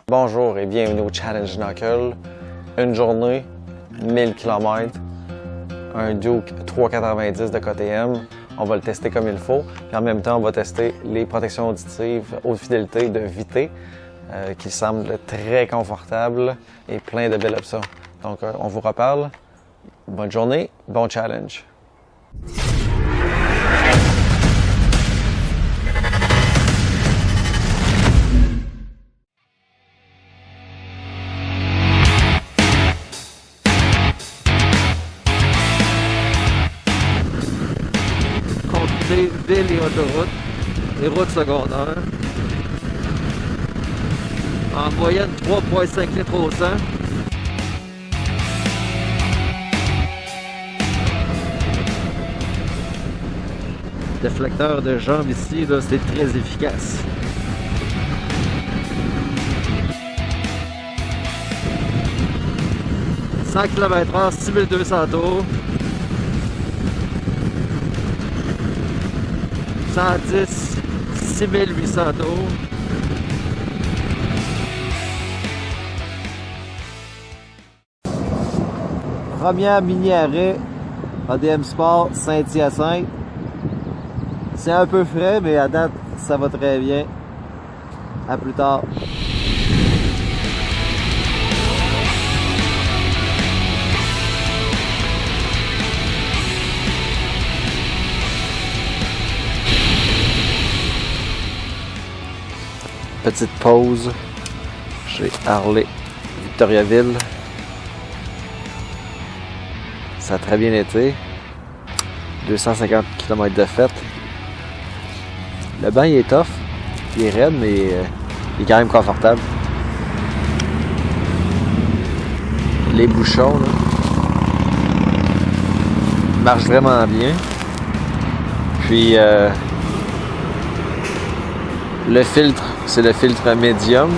Bonjour et bienvenue au Challenge Knuckle. Une journée, 1000 km, un Duke 390 de KTM. On va le tester comme il faut. Puis en même temps, on va tester les protections auditives haute fidélité de Vité, qui semblent très confortables et plein de belles options. Donc, on vous reparle. Bonne journée, bon challenge. Des villes et autoroutes, les routes secondaires. En moyenne 3,5 litres au 100. Le déflecteur de jambes ici, là, c'est très efficace. « 100 km/h, 6200 tours. 110, 6800 tours. Première mini-arrêt ADM Sport Saint-Hyacinthe. C'est un peu frais, mais à date, ça va très bien. À plus tard. Petite pause chez Harley Victoriaville. Ça a très bien été. 250 km de fête. Le banc il est tough. Il est raide, mais il est quand même confortable. Les bouchons là, marchent vraiment bien. Puis le filtre, c'est le filtre médium.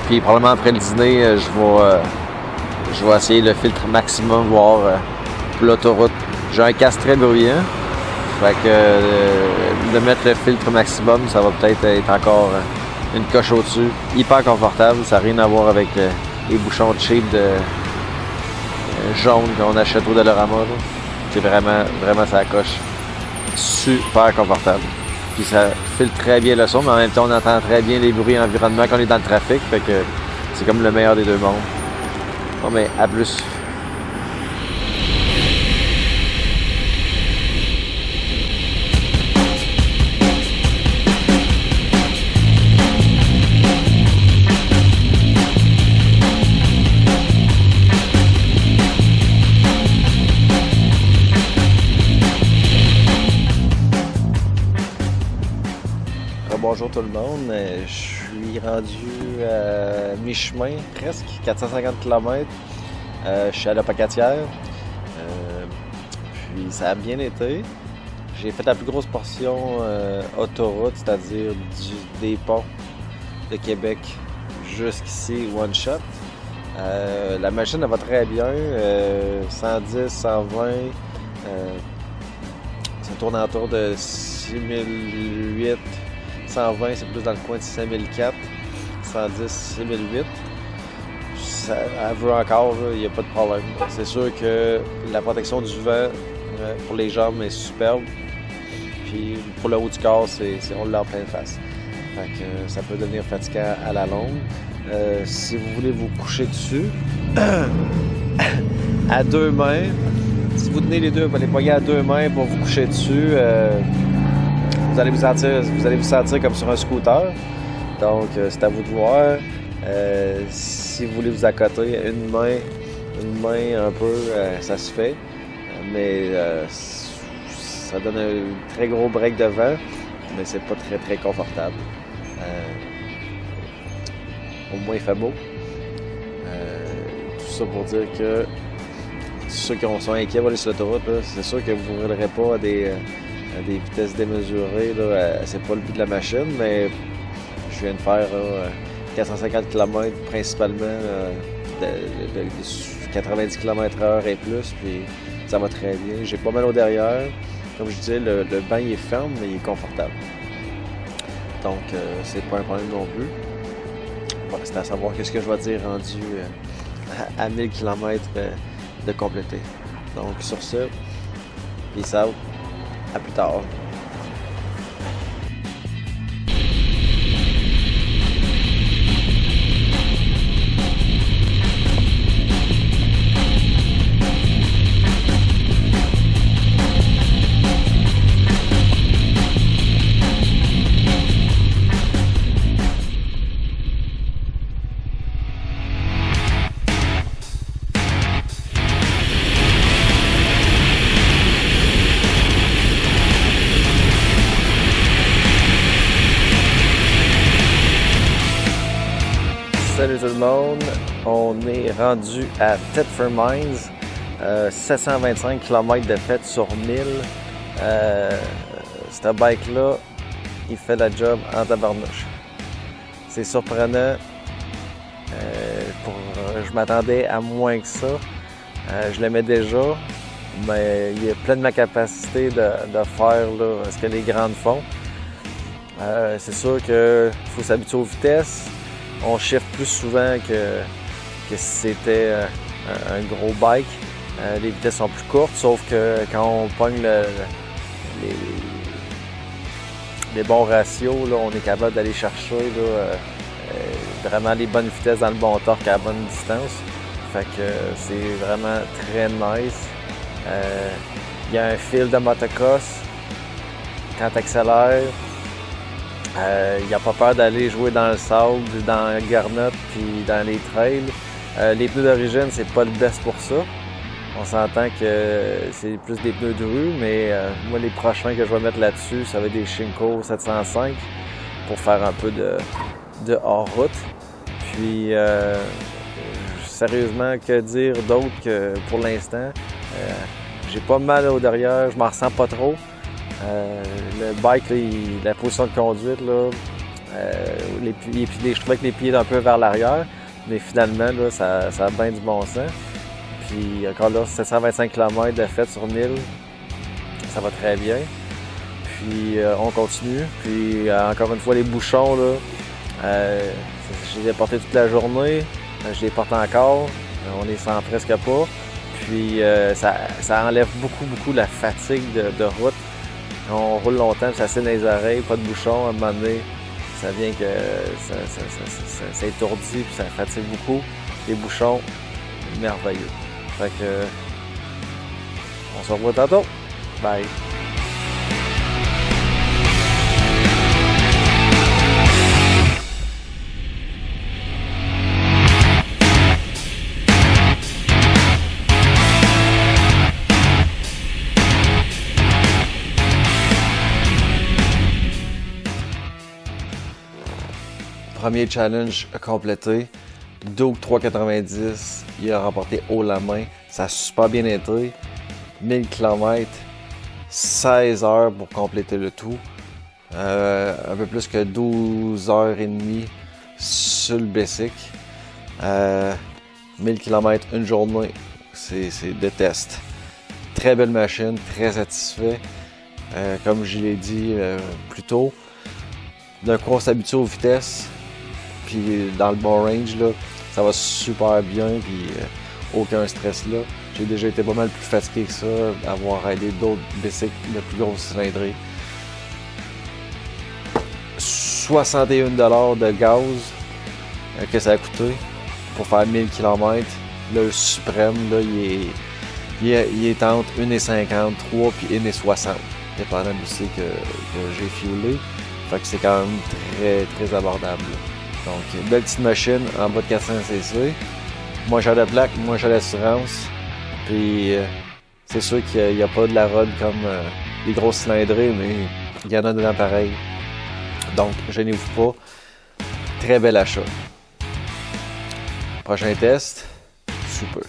Puis probablement après le dîner, je vais essayer le filtre maximum, voir pour l'autoroute. J'ai un casque très bruyant. Fait que de mettre le filtre maximum, ça va peut-être être encore une coche au-dessus. Hyper confortable, ça n'a rien à voir avec les bouchons cheap de jaune qu'on achète au Dollarama. C'est vraiment ça coche. Super confortable. Puis ça filtre très bien le son, mais en même temps, on entend très bien les bruits environnement quand on est dans le trafic. Fait que c'est comme le meilleur des deux mondes. Bon, mais à plus. Bonjour tout le monde, je suis rendu à mi-chemin, presque, 450 km. Je suis à la Pacatière, puis ça a bien été. J'ai fait la plus grosse portion autoroute, c'est-à-dire des ponts de Québec jusqu'ici, one shot. La machine elle va très bien, 110, 120, ça tourne autour de 6008. 120, c'est plus dans le coin de 6004. 110, 6008. Ça, elle veut encore, il n'y a pas de problème. C'est sûr que la protection du vent pour les jambes est superbe. Puis pour le haut du corps, on l'a en pleine face. Fait que ça peut devenir fatigant à la longue. Si vous voulez vous coucher dessus, à deux mains, si vous tenez les deux, vous les poignées à deux mains pour vous coucher dessus, vous allez vous sentir comme sur un scooter. Donc, c'est à vous de voir. Si vous voulez vous accoter, une main un peu, ça se fait. Mais ça donne un très gros break de vent, mais c'est pas très confortable. Au moins, il fait beau. Tout ça pour dire que ceux qui sont inquiets pour aller sur l'autoroute, c'est sûr que vous ne roulerez pas à des vitesses démesurées. C'est pas le but de la machine, mais je viens de faire 450 km principalement de 90 km/h et plus, puis ça va très bien. J'ai pas mal au derrière. Comme je disais, le banc il est ferme, mais il est confortable. Donc, c'est pas un problème non plus. voilà, c'est à savoir qu'est-ce que je vais dire rendu à 1000 km de compléter. Donc sur ce, peace out, à plus tard. Salut tout le monde, on est rendu à Thetford Mines, 725 km de fête sur 1000. Ce bike-là, il fait la job en tabarnouche. C'est surprenant, je m'attendais à moins que ça. Je l'aimais déjà, mais il y a plein de ma capacité de faire là, ce que les grandes font. C'est sûr qu'il faut s'habituer aux vitesses. On shift plus souvent que si c'était un gros bike. Les vitesses sont plus courtes, sauf que quand on pogne les bons ratios, là, on est capable d'aller chercher là, vraiment les bonnes vitesses dans le bon torque à la bonne distance. Fait que c'est vraiment très nice. Il y a un fil de motocross quand tu accélères. Il n'y a pas peur d'aller jouer dans le sable, dans la garnotte puis dans les trails. Les pneus d'origine, c'est pas le best pour ça. On s'entend que c'est plus des pneus de rue, mais moi, les prochains que je vais mettre là-dessus, ça va être des Shinko 705 pour faire un peu de hors-route. Puis, sérieusement, que dire d'autre que pour l'instant? J'ai pas mal au derrière, je m'en ressens pas trop. Le bike, là, la position de conduite, là, je trouvais que les pieds étaient un peu vers l'arrière, mais finalement, là, ça a bien du bon sens. Puis encore là, 725 km de fête sur 1000, ça va très bien. Puis on continue. Puis encore une fois, les bouchons, là, je les ai portés toute la journée, je les porte encore, on les sent presque pas. Puis ça enlève beaucoup la fatigue de route. On roule longtemps, ça signe les oreilles, pas de bouchon, à un moment donné, ça vient que ça étourdit puis ça fatigue beaucoup. Les bouchons, merveilleux. Fait que on se revoit tantôt. Bye! Premier challenge complété. Duke 390, il a remporté haut la main. Ça a super bien été. 1000 km, 16 heures pour compléter le tout. Un peu plus que 12h30 sur le basic. 1000 km, une journée, c'est de test. Très belle machine, très satisfait. Comme je l'ai dit plus tôt, d'un coup on s'habitue aux vitesses. Puis dans le bon range, là, ça va super bien, puis aucun stress là. J'ai déjà été pas mal plus fatigué que ça, avoir aidé d'autres bicycles de plus grosse cylindrée. 61 $ de gaz que ça a coûté pour faire 1000 km. Le suprême, là, il est entre 1,53 puis 1,60, dépendant du cycle que j'ai fuelé. Fait que c'est quand même très abordable. Donc, belle petite machine en bas de 400 cc. Moins cher de plaque, moins cher d'assurance. Puis, c'est sûr qu'il n'y a pas de la rod comme les grosses cylindrées, mais il y en a dedans pareil. Donc, gênez-vous pas. Très bel achat. Prochain test, super.